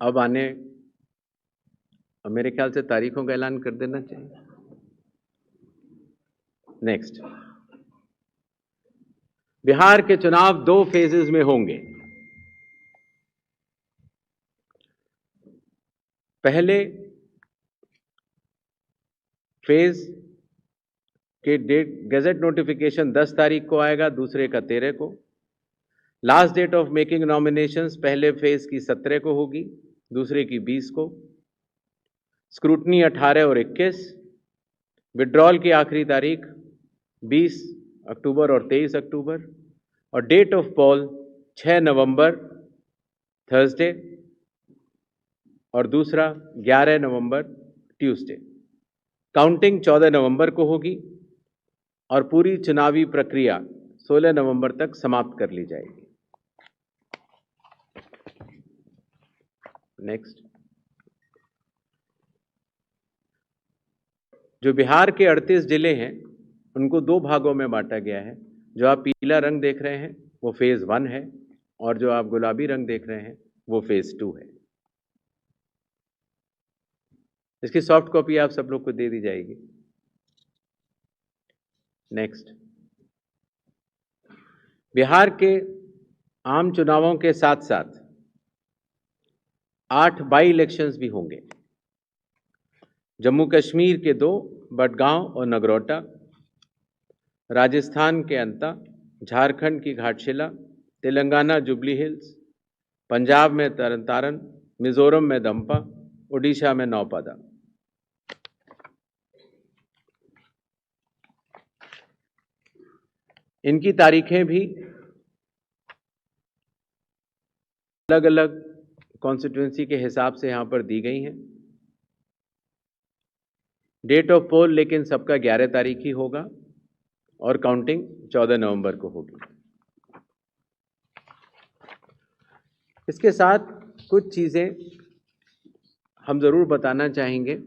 अब मेरे ख्याल से तारीखों का ऐलान कर देना चाहिए। नेक्स्ट, बिहार के चुनाव 2 फेजेस में होंगे। पहले फेज के डेट गैजेट नोटिफिकेशन 10 तारीख को आएगा, दूसरे का 13 को। Last date of making nominations पहले फेज की 17 को होगी, दूसरे की 20 को। स्क्रूटनी 18 और 21। विड्रॉल की आखिरी तारीख 20 अक्टूबर और 23 अक्टूबर। और date of poll 6 November Thursday और दूसरा 11 नवंबर ट्यूसडे। काउंटिंग 14 नवंबर को होगी और पूरी चुनावी प्रक्रिया 16 नवंबर तक समाप्त कर ली जाएगी। नेक्स्ट, जो बिहार के 38 जिले हैं उनको 2 भागों में बांटा गया है। जो आप पीला रंग देख रहे हैं वो फेज 1 है और जो आप गुलाबी रंग देख रहे हैं वो फेज 2 है। इसकी सॉफ्ट कॉपी आप सब लोग को दे दी जाएगी। नेक्स्ट, बिहार के आम चुनावों के साथ साथ 8 बाई इलेक्शंस भी होंगे। जम्मू कश्मीर के 2, बडगांव और नगरोटा। राजस्थान के अंता, झारखंड की घाटशिला, तेलंगाना जुबली हिल्स, पंजाब में तरन तारन, मिजोरम में दंपा, उड़ीसा में नौपादा। इनकी तारीखें भी अलग अलग कॉन्स्टिट्यूंसी के हिसाब से यहां पर दी गई हैं। डेट ऑफ पोल लेकिन सबका 11 तारीख ही होगा और काउंटिंग 14 नवंबर को होगी। इसके साथ कुछ चीजें हम जरूर बताना चाहेंगे।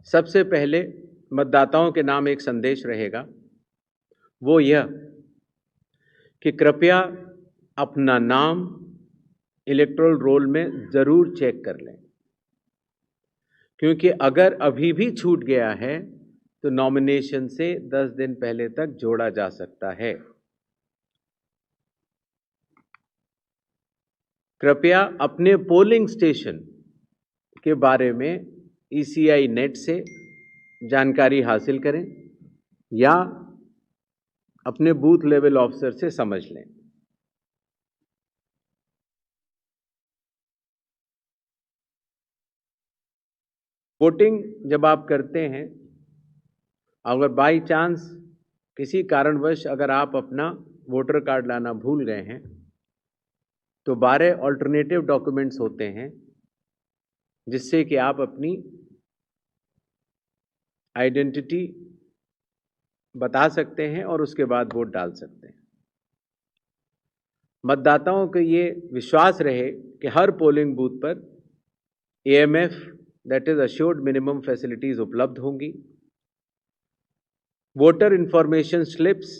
सबसे पहले मतदाताओं के नाम एक संदेश रहेगा, वो यह कि कृपया अपना नाम इलेक्टोरल रोल में जरूर चेक कर लें, क्योंकि अगर अभी भी छूट गया है तो नॉमिनेशन से 10 दिन पहले तक जोड़ा जा सकता है। कृपया अपने पोलिंग स्टेशन के बारे में ECI नेट से जानकारी हासिल करें या अपने बूथ लेवल ऑफिसर से समझ लें। वोटिंग जब आप करते हैं, अगर बाई चांस किसी कारणवश अगर आप अपना वोटर कार्ड लाना भूल गए हैं तो 12 ऑल्टरनेटिव डॉक्यूमेंट्स होते हैं जिससे कि आप अपनी आइडेंटिटी बता सकते हैं और उसके बाद वोट डाल सकते हैं। मतदाताओं को ये विश्वास रहे कि हर पोलिंग बूथ पर AMF that is assured minimum facilities उपलब्ध होंगी। वोटर इंफॉर्मेशन स्लिप्स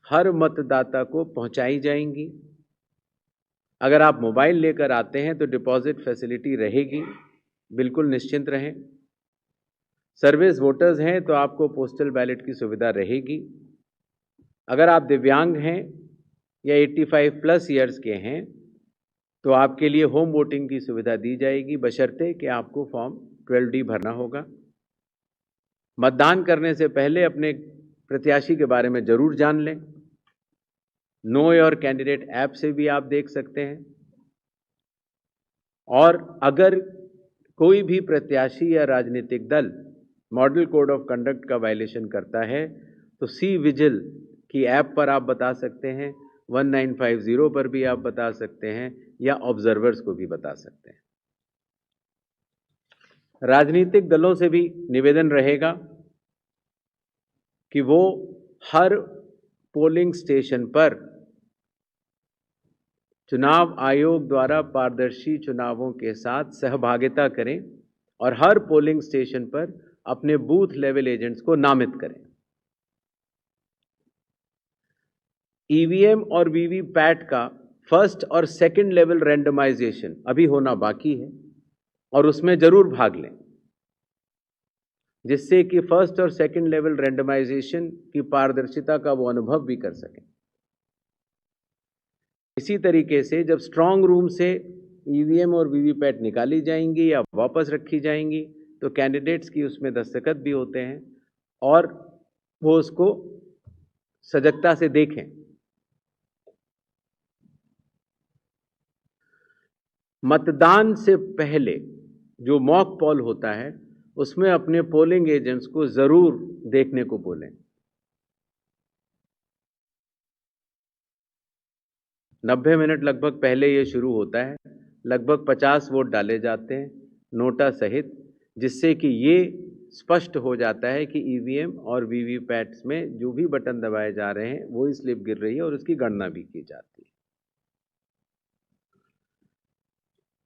हर मतदाता को पहुंचाई जाएंगी। अगर आप मोबाइल लेकर आते हैं तो डिपॉजिट फैसिलिटी रहेगी, बिल्कुल निश्चिंत रहें। सर्विस वोटर्स हैं तो आपको पोस्टल बैलेट की सुविधा रहेगी। अगर आप दिव्यांग हैं या 85 प्लस ईयर्स के हैं तो आपके लिए होम वोटिंग की सुविधा दी जाएगी, बशर्ते कि आपको फॉर्म 12D भरना होगा। मतदान करने से पहले अपने प्रत्याशी के बारे में जरूर जान लें। नो योर कैंडिडेट ऐप से भी आप देख सकते हैं। और अगर कोई भी प्रत्याशी या राजनीतिक दल मॉडल कोड ऑफ कंडक्ट का वायलेशन करता है तो सी विजिल की ऐप पर आप बता सकते हैं, 1950 पर भी आप बता सकते हैं या ऑब्जर्वर्स को भी बता सकते हैं। राजनीतिक दलों से भी निवेदन रहेगा कि वो हर पोलिंग स्टेशन पर चुनाव आयोग द्वारा पारदर्शी चुनावों के साथ सहभागिता करें और हर पोलिंग स्टेशन पर अपने बूथ लेवल एजेंट्स को नामित करें। EVM और VVPAT का फर्स्ट और सेकंड लेवल रैंडमाइजेशन अभी होना बाकी है और उसमें जरूर भाग लें, जिससे कि फर्स्ट और सेकंड लेवल रैंडमाइजेशन की पारदर्शिता का वो अनुभव भी कर सकें। इसी तरीके से जब स्ट्रांग रूम से ईवीएम और वीवीपैट निकाली जाएंगी या वापस रखी जाएंगी तो कैंडिडेट्स की उसमें दस्तखत भी होते हैं और वो उसको सजगता से देखें। मतदान से पहले जो मॉक पोल होता है उसमें अपने पोलिंग एजेंट्स को जरूर देखने को बोलें। 90 मिनट लगभग पहले ये शुरू होता है, लगभग 50 वोट डाले जाते हैं नोटा सहित, जिससे कि ये स्पष्ट हो जाता है कि ईवीएम और वीवीपैट्स में जो भी बटन दबाए जा रहे हैं वही स्लिप गिर रही है और उसकी गणना भी की जाती है।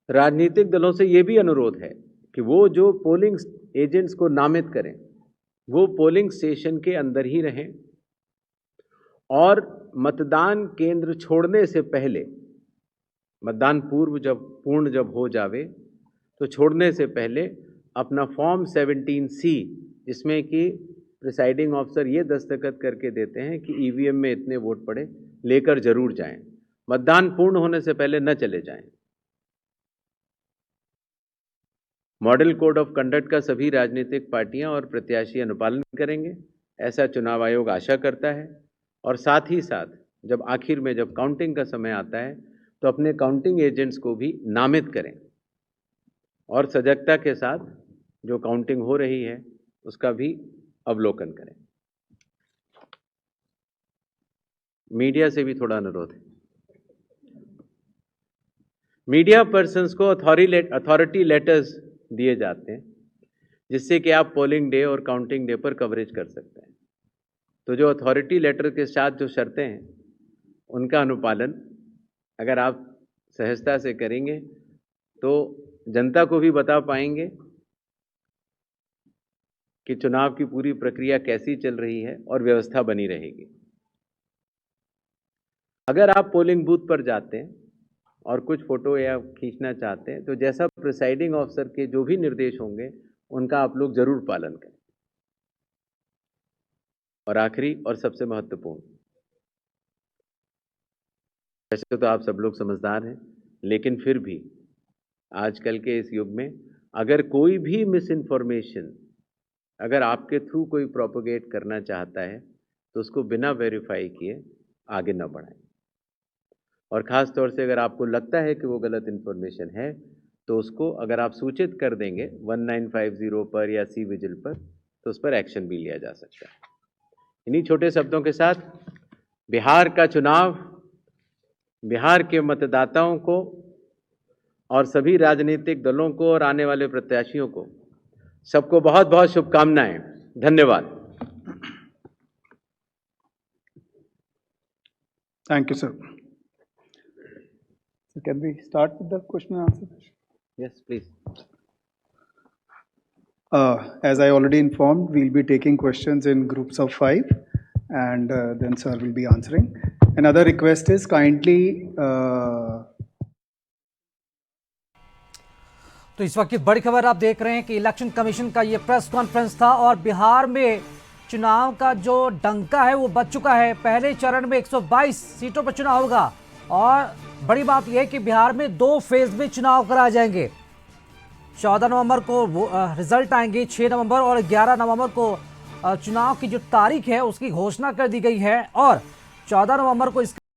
राजनीतिक दलों से ये भी अनुरोध है कि वो जो पोलिंग एजेंट्स को नामित करें वो पोलिंग स्टेशन के अंदर ही रहें और मतदान केंद्र छोड़ने से पहले, मतदान पूर्ण जब हो जावे तो छोड़ने से पहले अपना फॉर्म 17C, जिसमें कि प्रिसाइडिंग ऑफिसर ये दस्तखत करके देते हैं कि ईवीएम में इतने वोट पड़े, लेकर जरूर जाएं। मतदान पूर्ण होने से पहले न चले जाएं। मॉडल कोड ऑफ कंडक्ट का सभी राजनीतिक पार्टियां और प्रत्याशी अनुपालन करेंगे, ऐसा चुनाव आयोग आशा करता है। और साथ ही साथ जब आखिर में जब काउंटिंग का समय आता है तो अपने काउंटिंग एजेंट्स को भी नामित करें और सजगता के साथ जो काउंटिंग हो रही है उसका भी अवलोकन करें। मीडिया से भी थोड़ा अनुरोध है। मीडिया पर्सन्स को अथॉरिटी लेटर्स दिए जाते हैं जिससे कि आप पोलिंग डे और काउंटिंग डे पर कवरेज कर सकते हैं। तो जो अथॉरिटी लेटर के साथ जो शर्तें हैं उनका अनुपालन अगर आप सहजता से करेंगे तो जनता को भी बता पाएंगे कि चुनाव की पूरी प्रक्रिया कैसी चल रही है और व्यवस्था बनी रहेगी। अगर आप पोलिंग बूथ पर जाते हैं और कुछ फोटो या खींचना चाहते हैं तो जैसा प्रिसाइडिंग ऑफिसर के जो भी निर्देश होंगे उनका आप लोग जरूर पालन करें। और आखिरी और सबसे महत्वपूर्ण, वैसे तो आप सब लोग समझदार हैं, लेकिन फिर भी आजकल के इस युग में अगर कोई भी मिस इन्फॉर्मेशन अगर आपके थ्रू कोई प्रोपोगेट करना चाहता है तो उसको बिना वेरीफाई किए आगे न बढ़ाएं। और ख़ास तौर से अगर आपको लगता है कि वो गलत इन्फॉर्मेशन है तो उसको अगर आप सूचित कर देंगे 1950 पर या सी विजिल पर तो उस पर एक्शन भी लिया जा सकता है। इन्हीं छोटे शब्दों के साथ बिहार का चुनाव बिहार के मतदाताओं को और सभी राजनीतिक दलों को और आने वाले प्रत्याशियों को सबको बहुत बहुत शुभकामनाएं। धन्यवाद। Thank you, sir. So can we start with the question and answer session? Yes, please. As I already informed, we'll be taking questions in groups of 5 and then sir will be answering. Another request is kindly तो इस वक्त की बड़ी खबर आप देख रहे हैं कि इलेक्शन कमीशन का ये प्रेस कॉन्फ्रेंस था और बिहार में चुनाव का जो डंका है वो बज चुका है। पहले चरण में 122 सीटों पर चुनाव होगा और बड़ी बात यह है कि बिहार में 2 फेज में चुनाव कराए जाएंगे। 14 नवंबर को रिजल्ट आएंगे, 6 नवंबर और 11 नवंबर को चुनाव की जो तारीख है उसकी घोषणा कर दी गई है और 14 नवंबर को इसका